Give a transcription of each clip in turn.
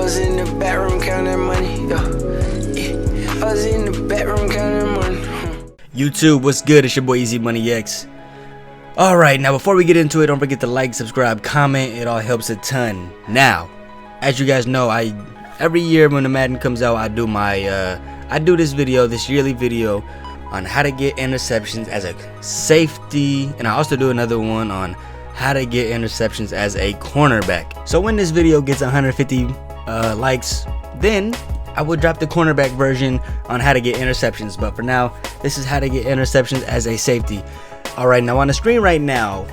was in the bathroom counting money. I was in the bathroom counting money. YouTube, what's good? It's your boy EazyMoneyX. Alright, now before we get into it, don't forget to like, subscribe, comment. It all helps a ton. Now, as you guys know, every year when the Madden comes out, I do this yearly video on how to get interceptions as a safety, and I also do another one on how to get interceptions as a cornerback. So when this video gets 150 likes, then I will drop the cornerback version on how to get interceptions. But for now, this is how to get interceptions as a safety. Alright, now on the screen right now,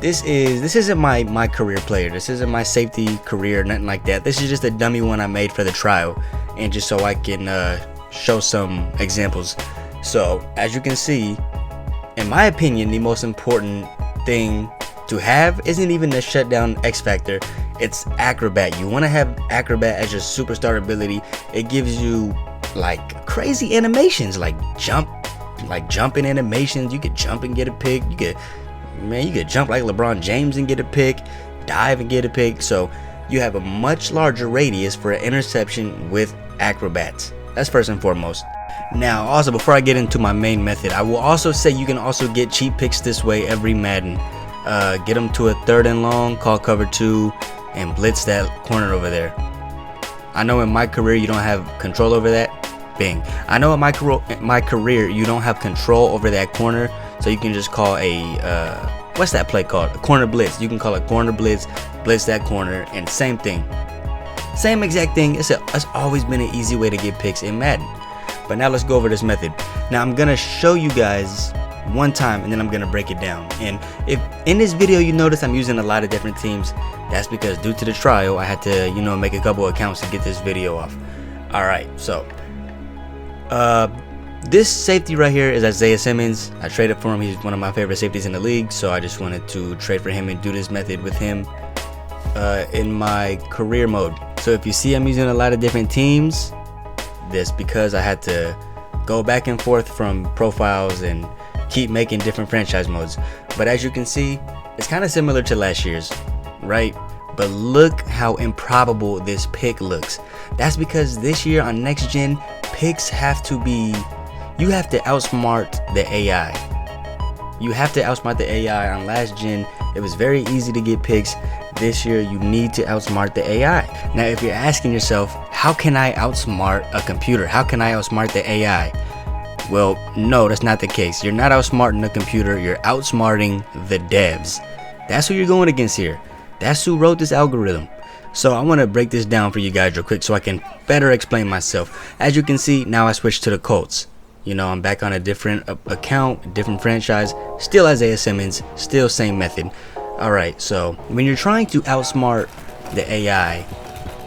this isn't my career player. This isn't my safety career, nothing like that. This is just a dummy one I made for the trial, and just so I can show some examples. So as you can see, in my opinion, the most important thing to have isn't even the shutdown X factor, it's acrobat. You want to have acrobat as your superstar ability. It gives you like crazy animations, like jumping animations. You could jump and get a pick. You could jump like LeBron James and get a pick, dive and get a pick. So you have a much larger radius for an interception with acrobats. That's first and foremost. Now also, before I get into my main method, I will also say you can also get cheap picks this way every Madden. Get them to a 3rd and long, call cover 2, and blitz that corner over there. I know in my career you don't have control over that. Bing. I know in my career you don't have control over that corner, so you can just call a what's that play called? A corner blitz. You can call it corner blitz, blitz that corner, and same thing. Same exact thing. It's always been an easy way to get picks in Madden. But now let's go over this method. Now I'm gonna show you guys one time, and then I'm gonna break it down. And if in this video you notice I'm using a lot of different teams, that's because due to the trial I had to make a couple accounts to get this video off. Alright, so this safety right here is Isaiah Simmons. I traded for him. He's one of my favorite safeties in the league, so I just wanted to trade for him and do this method with him in my career mode. So if you see I'm using a lot of different teams, that's because I had to go back and forth from profiles and keep making different franchise modes. But as you can see, it's kind of similar to last year's, right? But look how improbable this pick looks. That's because this year on next gen, picks have to be, you have to outsmart the AI. You have to outsmart the AI. On last gen, it was very easy to get picks. This year, you need to outsmart the AI. Now, if you're asking yourself, how can I outsmart a computer? How can I outsmart the AI? Well, no, that's not the case. You're not outsmarting the computer. You're outsmarting the devs. That's who you're going against here. That's who wrote this algorithm. So I want to break this down for you guys real quick so I can better explain myself. As you can see, now I switched to the Colts. I'm back on a different account, different franchise, still Isaiah Simmons, still same method. Alright, so when you're trying to outsmart the AI,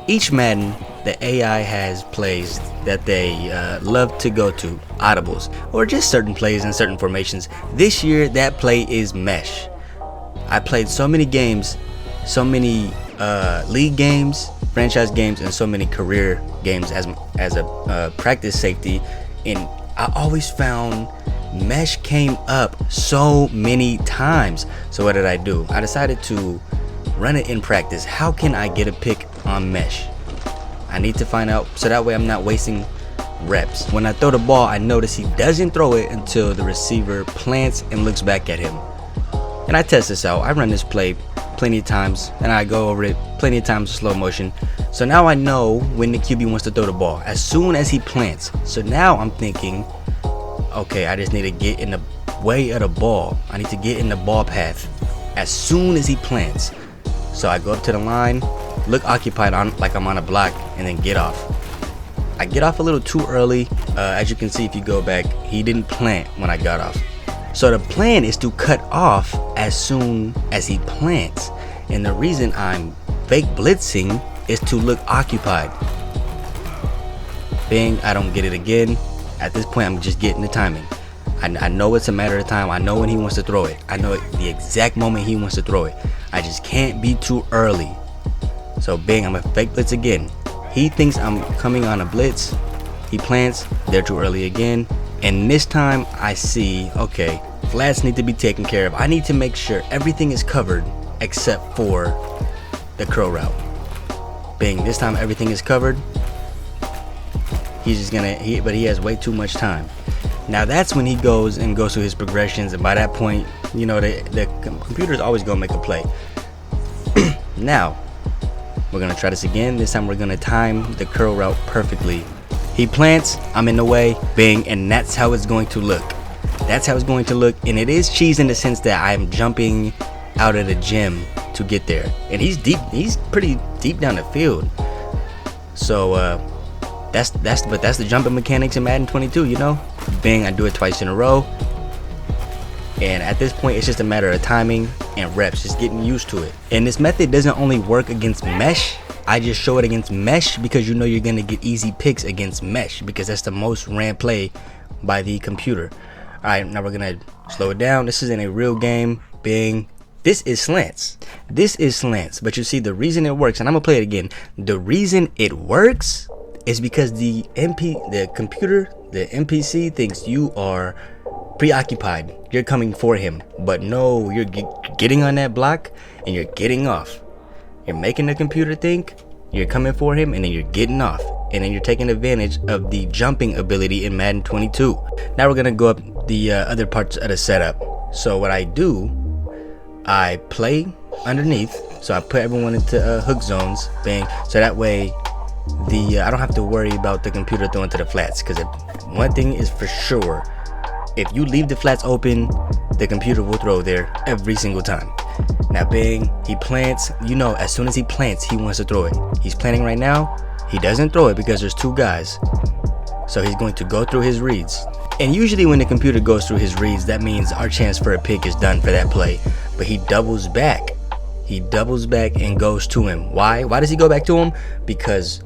each Madden, the AI has plays that they love to go to, audibles, or just certain plays in certain formations. This year, that play is mesh. I played so many games, so many league games, franchise games, and so many career games as a practice safety, and I always found mesh came up so many times. So what did I do? I decided to run it in practice. How can I get a pick on mesh? I need to find out, so that way I'm not wasting reps. When I throw the ball, I notice he doesn't throw it until the receiver plants and looks back at him. And I test this out. I run this play plenty of times, and I go over it plenty of times in slow motion. So now I know when the QB wants to throw the ball, as soon as he plants. So now I'm thinking, okay, I just need to get in the way of the ball. I need to get in the ball path as soon as he plants. So I go up to the line, look occupied on like I'm on a block, and then get off. I get off a little too early. As you can see, if you go back, he didn't plant when I got off. So the plan is to cut off as soon as he plants. And the reason I'm fake blitzing is to look occupied. Bing, I don't get it again. At this point, I'm just getting the timing. I know it's a matter of time. I know when he wants to throw it. I know the exact moment he wants to throw it. I just can't be too early. So bing, I'm a fake blitz again. He thinks I'm coming on a blitz. He plants, they're too early again. And this time I see, okay, flats need to be taken care of. I need to make sure everything is covered except for the crow route. Bang, this time everything is covered. He's just gonna, but he has way too much time. Now that's when he goes through his progressions, and by that point, you know, the computer's always gonna make a play. Now, we're gonna try this again. This time we're gonna time the curl route perfectly. He plants, I'm in the way, bang, and that's how it's going to look. That's how it's going to look, and it is cheese in the sense that I'm jumping out of the gym to get there. And he's pretty deep down the field. So that's the jumping mechanics in Madden 22, you know? Bang, I do it twice in a row. And at this point, it's just a matter of timing and reps, just getting used to it. And this method doesn't only work against mesh. I just show it against mesh because you know you're gonna get easy picks against mesh, because that's the most ran play by the computer. All right, now we're gonna slow it down. This isn't a real game. Bang. This is slants. This is slants. But you see, the reason it works, and I'm gonna play it again. The reason it works is because the computer, the NPC thinks you are preoccupied. You're coming for him, but no, you're getting on that block and you're getting off. You're making the computer think you're coming for him, and then you're getting off, and then you're taking advantage of the jumping ability in Madden 22. Now we're gonna go up the other parts of the setup. So what I do, I play underneath, so I put everyone into hook zones, bang, so that way I don't have to worry about the computer throwing to the flats, because one thing is for sure, if you leave the flats open, the computer will throw there every single time. Now bang, he plants, you know, as soon as he plants, he wants to throw it. He's planting right now, he doesn't throw it because there's two guys, so he's going to go through his reads. And usually when the computer goes through his reads, that means our chance for a pick is done for that play. But he doubles back. He doubles back and goes to him. Why? Why does he go back to him? Because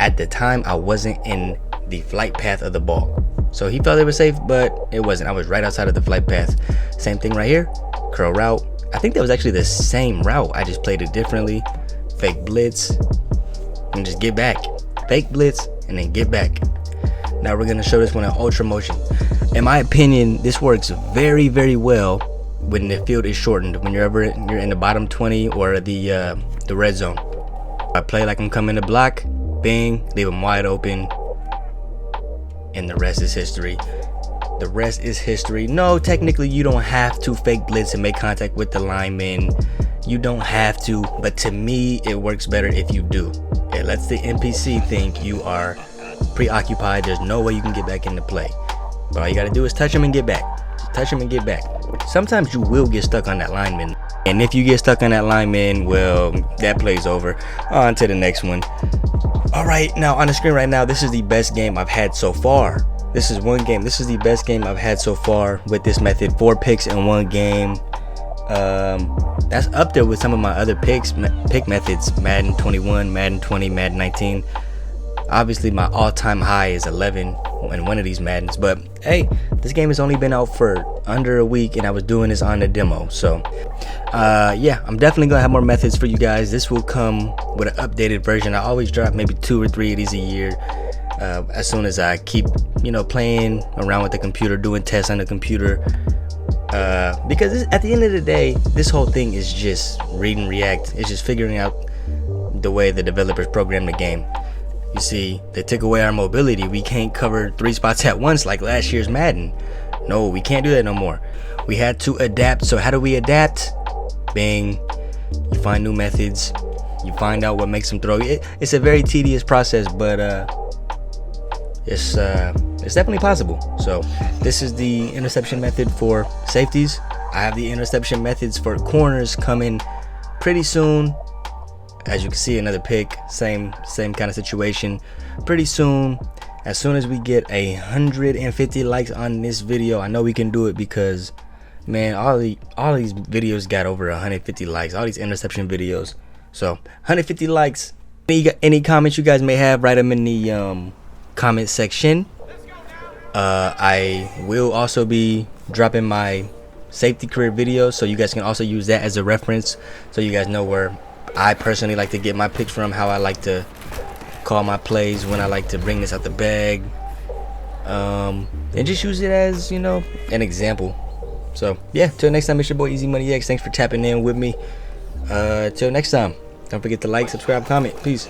at the time I wasn't in the flight path of the ball. So he felt it was safe, but it wasn't. I was right outside of the flight path. Same thing right here. Curl route. I think that was actually the same route. I just played it differently. Fake blitz and just get back. Fake blitz and then get back. Now we're gonna show this one in ultra motion. In my opinion, this works very, very well when the field is shortened. When you're in the bottom 20 or the red zone. I play like I'm coming to block. Bang, leave them wide open, and the rest is history. The rest is history. No, technically you don't have to fake blitz and make contact with the lineman. You don't have to, but to me it works better if you do. It lets the NPC think you are preoccupied. There's no way you can get back into play, but all you gotta do is touch him and get back. Just touch him and get back. Sometimes you will get stuck on that lineman, and if you get stuck on that lineman, well, that play's over. On to the next one. All right, now on the screen right now, this is the best game I've had so far. This is one game. This is the best game I've had so far with this method. 4 picks in one game. That's up there with some of my other pick methods. Madden 21, Madden 20, Madden 19. Obviously, my all-time high is 11 in one of these Maddens. But hey, this game has only been out for under a week, and I was doing this on the demo. So yeah, I'm definitely gonna have more methods for you guys. This will come with an updated version. I always drop maybe 2 or 3 of these a year. As soon as I keep, you know, playing around with the computer, doing tests on the computer, because at the end of the day, this whole thing is just read and react. It's just figuring out the way the developers program the game. You see, they took away our mobility. We can't cover 3 spots at once like last year's Madden. No, we can't do that no more. We had to adapt. So how do we adapt? Bang, you find new methods, you find out what makes them throw. It's a very tedious process, but it's definitely possible. So this is the interception method for safeties. I have the interception methods for corners coming pretty soon. As you can see, another pick, same kind of situation. Pretty soon, as soon as we get 150 likes on this video, I know we can do it, because man, all these videos got over 150 likes, all these interception videos. So 150 likes. Any comments you guys may have, write them in the comment section. I will also be dropping my safety career videos, so you guys can also use that as a reference, so you guys know where I personally like to get my picks from, how I like to call my plays, when I like to bring this out the bag, and just use it as, you know, an example. So yeah, till next time, it's your boy EazyMoneyX. Thanks for tapping in with me. Till next time, don't forget to like, subscribe, comment. Peace.